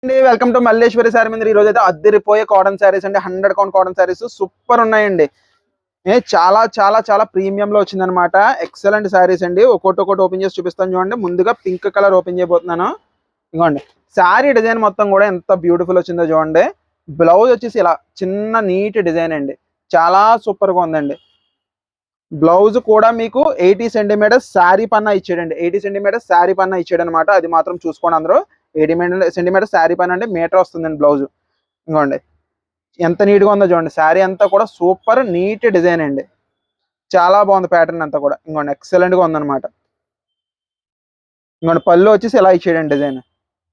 అండి welcome to Malleswari sari Mandir. ఈ రోజు అయితే అద్దరిపోయే కాటన్ శారీస్ అండి. 100 కౌంట్ కాటన్ శారీస్ సూపర్ ఉన్నాయండి. చాలా చాలా చాలా ప్రీమియం లో వచ్చిందనమాట. ఎక్సలెంట్ శారీస్ అండి. ఒక్కొక్కటి ఓపెన్ చేసి చూపిస్తాను చూడండి. ముందుగా పింక్ కలర్ ఓపెన్ చేయబోతున్నాను. ఇదిగోండి శారీ డిజైన్ మొత్తం కూడా ఎంత బ్యూటిఫుల్ వచ్చిందో చూడండి. బ్లౌజ్ వచ్చేసి ఇలా చిన్న నీట్ డిజైన్ అండి. చాలా సూపర్ గా ఉందండి. బ్లౌజ్ కూడా మీకు 80 సెంటీమీటర్స్ శారీ పన్నా ఇచ్చాడండి. 80 సెంటీమీటర్స్ శారీ పన్నా ఇచ్చాడు అనమాట. అది మాత్రం చూసుకోండి అందరూ. 80 సెంటీమీటర్స్ శారీ పన్నా అంటే మీటర్ వస్తుందండి బ్లౌజ్. ఇంకోండి ఎంత నీట్గా ఉందో చూడండి. శారీ అంతా కూడా సూపర్ నీట్ డిజైన్ అండి. చాలా బాగుంది ప్యాటర్న్ అంతా కూడా. ఇంకోండి ఎక్సలెంట్గా ఉందన్నమాట. ఇంకోండి పళ్ళు వచ్చేసి ఇలా ఇచ్చాడండి డిజైన్.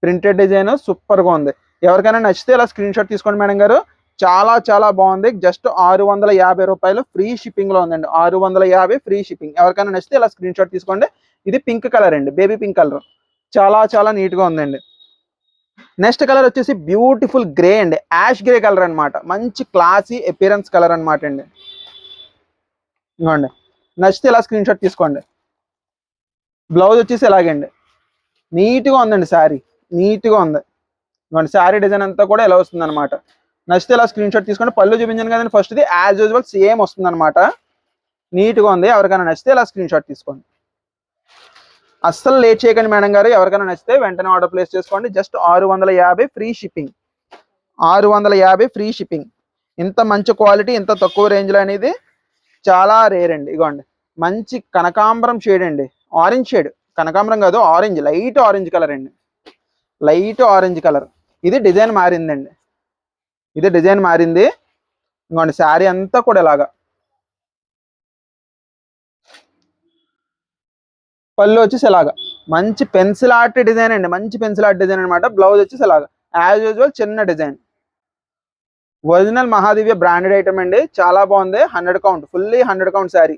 ప్రింటెడ్ డిజైన్ సూపర్గా ఉంది. ఎవరికైనా నచ్చితే ఇలా స్క్రీన్ షాట్ తీసుకోండి మేడం గారు. చాలా చాలా బాగుంది. జస్ట్ 650 రూపాయలు ఫ్రీ షిప్పింగ్ లో ఉందండి. 650 ఫ్రీ షిప్పింగ్. ఎవరికైనా నచ్చితే ఇలా స్క్రీన్ షాట్ తీసుకోండి. ఇది పింక్ కలర్ అండి, బేబీ పింక్ కలర్. చాలా చాలా నీట్ గా ఉందండి. నెక్స్ట్ కలర్ వచ్చేసి బ్యూటిఫుల్ గ్రే అండి. యాష్ గ్రే కలర్ అనమాట. మంచి క్లాసీ అపియరెన్స్ కలర్ అనమాట అండి. ఇవ్వండి నచ్చితే ఇలా స్క్రీన్ షాట్ తీసుకోండి. బ్లౌజ్ వచ్చేసి ఇలాగండి. నీట్గా ఉందండి శారీ. నీట్గా ఉంది. ఇవ్వండి శారీ డిజైన్ అంతా కూడా ఇలా వస్తుంది అనమాట. నచ్చితే ఇలా స్క్రీన్ షాట్ తీసుకోండి. పళ్ళు చూపించాను కదండి ఫస్ట్. ఇది యాజ్ యూజువల్ సేమ్ వస్తుంది అనమాట. నీట్గా ఉంది. ఎవరికైనా నచ్చితే ఇలా స్క్రీన్ షాట్ తీసుకోండి. అస్సలు లేట్ చేయకండి మేడం గారు. ఎవరికైనా నచ్చితే వెంటనే ఆర్డర్ ప్లేస్ చేసుకోండి. Just 650 free shipping. 650 free shipping. ఇంత మంచి క్వాలిటీ ఇంత తక్కువ రేంజ్లో అనేది చాలా రేర్ అండి. ఇగోండి మంచి కనకాంబరం షేడ్ అండి. ఆరెంజ్ షేడ్, కనకాంబరం కాదు ఆరెంజ్, లైట్ ఆరెంజ్ కలర్ అండి. Light orange colour. ఇది డిజైన్ మారిందండి. ఇది డిజైన్ మారింది. ఇంకోండి శారీ అంతా కూడా ఇలాగా. పళ్ళు వచ్చేసి ఇలాగా మంచి పెన్సిల్ ఆర్ట్ డిజైన్ అండి. మంచి పెన్సిల్ ఆర్ట్ డిజైన్ అనమాట. బ్లౌజ్ వచ్చేసి ఇలాగా యాజ్ యూజువల్ చిన్న డిజైన్. ఒరిజినల్ మహాదివ్య బ్రాండెడ్ ఐటమ్ అండి. చాలా బాగుంది. 100 కౌంట్, ఫుల్లీ 100 కౌంట్ శారీ.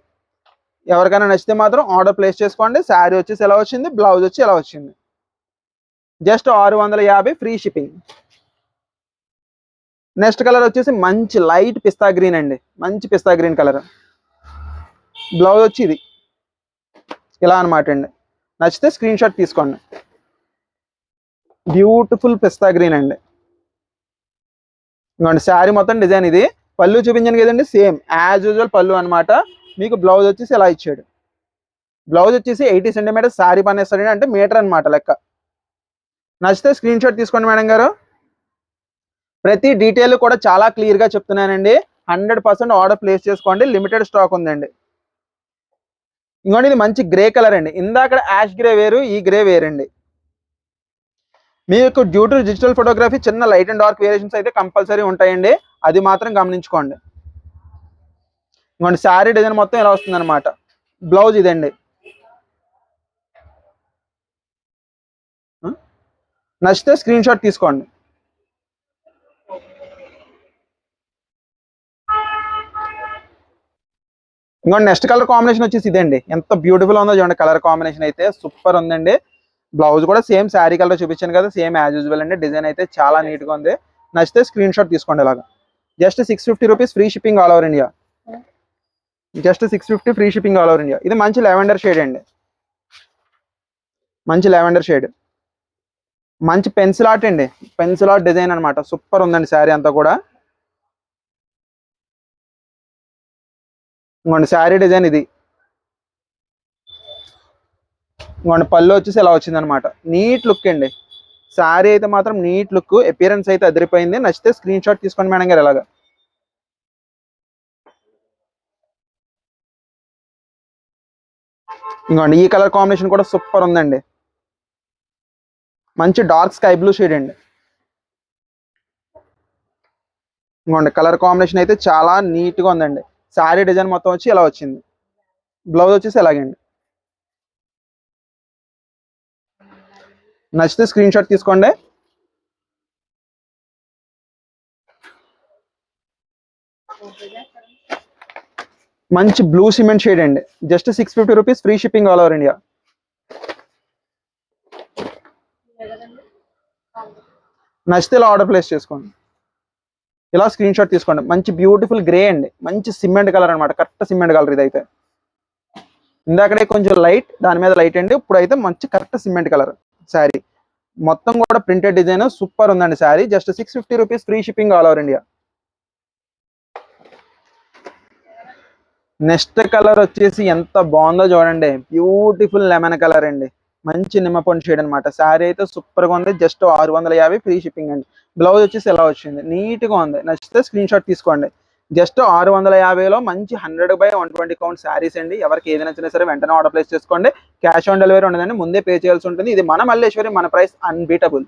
ఎవరికైనా నచ్చితే మాత్రం ఆర్డర్ ప్లేస్ చేసుకోండి. శారీ వచ్చేసి ఎలా వచ్చింది, బ్లౌజ్ వచ్చి ఎలా వచ్చింది. Just 650 free shipping. Next colour వచ్చేసి మంచి లైట్ పిస్తా గ్రీన్ అండి. మంచి పిస్తా గ్రీన్ కలర్. బ్లౌజ్ వచ్చి ఇది ఇలా అనమాట అండి. నచ్చితే స్క్రీన్ షాట్ తీసుకోండి. బ్యూటిఫుల్ పిస్తా గ్రీన్ అండి. ఇంకోండి శారీ మొత్తం డిజైన్ ఇది. పళ్ళు చూపించాను కదండి సేమ్ యాజ్ యూజువల్ పళ్ళు అనమాట. మీకు బ్లౌజ్ వచ్చేసి ఎలా ఇచ్చాడు. బ్లౌజ్ వచ్చేసి 80 సెంటీమీటర్స్ శారీ పనేస్తాడు అంటే మీటర్ అనమాట లెక్క. నచ్చితే స్క్రీన్ షాట్ తీసుకోండి మేడం గారు. ప్రతి డీటెయిల్ కూడా చాలా క్లియర్గా చెప్తున్నానండి. 100% ఆర్డర్ ప్లేస్ చేసుకోండి. లిమిటెడ్ స్టాక్ ఉందండి. ఇంకోటి ఇది మంచి గ్రే కలర్ అండి. ఇందాక యాష్ గ్రే వేరు, ఈ గ్రే వేరండి. మీకు డ్యూ టు డిజిటల్ ఫోటోగ్రఫీ చిన్న లైట్ అండ్ డార్క్ వేరియేషన్స్ అయితే కంపల్సరీ ఉంటాయండి. అది మాత్రం గమనించుకోండి. ఇంకోటి శారీ డిజైన్ మొత్తం ఇలా వస్తుంది అనమాట. బ్లౌజ్ ఇదండి. నచ్చితే స్క్రీన్ షాట్ తీసుకోండి. ఇంకోటి నెక్స్ట్ కలర్ కాంబినేషన్ వచ్చేసి ఇదండి. ఎంత బ్యూటిఫుల్ ఉందో చూడండి. కలర్ కాంబినేషన్ అయితే సూపర్ ఉందండి. బ్లౌజ్ కూడా సేమ్ శారీ కలర్ చూపించాను కదా, సేమ్ యాజ్ యూజువల్ అండి. డిజైన్ అయితే చాలా నీట్గా ఉంది. నచ్చితే స్క్రీన్ షాట్ తీసుకోండి. ఇలాగా just 650 rupees free shipping all over India. Just 650 free shipping all over India. ఇది మంచి లెవెండర్ షేడ్ అండి. మంచి లెవెండర్ షేడ్. మంచి పెన్సిల్ ఆర్ట్ అండి. పెన్సిల్ ఆర్ట్ డిజైన్ అనమాట. సూపర్ ఉందండి శారీ అంతా కూడా. ఇంకోండి శారీ డిజైన్ ఇది. ఇంకోండి పళ్ళు వచ్చేసి ఎలా వచ్చిందనమాట. నీట్ లుక్ అండి. శారీ అయితే మాత్రం నీట్ లుక్. అపియరెన్స్ అయితే అదిరిపోయింది. నచ్చితే స్క్రీన్ షాట్ తీసుకోండి మేడం గారు. ఇలాగా ఇంకోండి ఈ కలర్ కాంబినేషన్ కూడా సూపర్ ఉందండి. మంచి డార్క్ స్కై బ్లూ షేడ్ అండి. ఇంకోండి కలర్ కాంబినేషన్ అయితే చాలా నీట్గా ఉందండి. శారీ డిజైన్ మొత్తం వచ్చి ఇలా వచ్చింది. బ్లౌజ్ వచ్చేసి ఎలాగండి. నచ్చితే స్క్రీన్ షాట్ తీసుకోండి. మంచి బ్లూ సిమెంట్ షేడ్ అండి. Just 650 rupees free shipping all over India. నచ్చితే ఇలా ఆర్డర్ ప్లేస్ చేసుకోండి. ఇలా స్క్రీన్ షాట్ తీసుకోండి. మంచి బ్యూటిఫుల్ గ్రే అండి. మంచి సిమెంట్ కలర్ అనమాట. కరెక్ట్ సిమెంట్ కలర్ ఇది అయితే. ఇందాకడే కొంచెం లైట్, దాని మీద లైట్ అండి. ఇప్పుడు అయితే మంచి కరెక్ట్ సిమెంట్ కలర్ శారీ. మొత్తం కూడా ప్రింటెడ్ డిజైన్ సూపర్ ఉందండి sari. Just 650 rupees, free shipping all over India. Next colour వచ్చేసి ఎంత బాగుందో చూడండి, బ్యూటిఫుల్ లెమన్ కలర్ అండి, మంచి నిమ్మపండు షేడ్ అనమాట. శారీ అయితే సూపర్ గా ఉంది. జస్ట్ 650 ఫ్రీ షిప్పింగ్ అండి. బ్లౌజ్ వచ్చేసి ఎలా వచ్చింది, నీట్ గా ఉంది. నచ్చితే స్క్రీన్ షాట్ తీసుకోండి. జస్ట్ 650లో మంచి 100/120 కౌంట్ శారీస్ అండి. ఎవరికి ఏది నచ్చినా సరే వెంటనే ఆర్డర్ ప్లేస్ చేసుకోండి. క్యాష్ ఆన్ డెలివరీ ఉండదండి, ముందే పే చేయాల్సి ఉంటుంది. ఇది మన మల్లేశ్వరి, మన ప్రైస్ అన్బీటబుల్.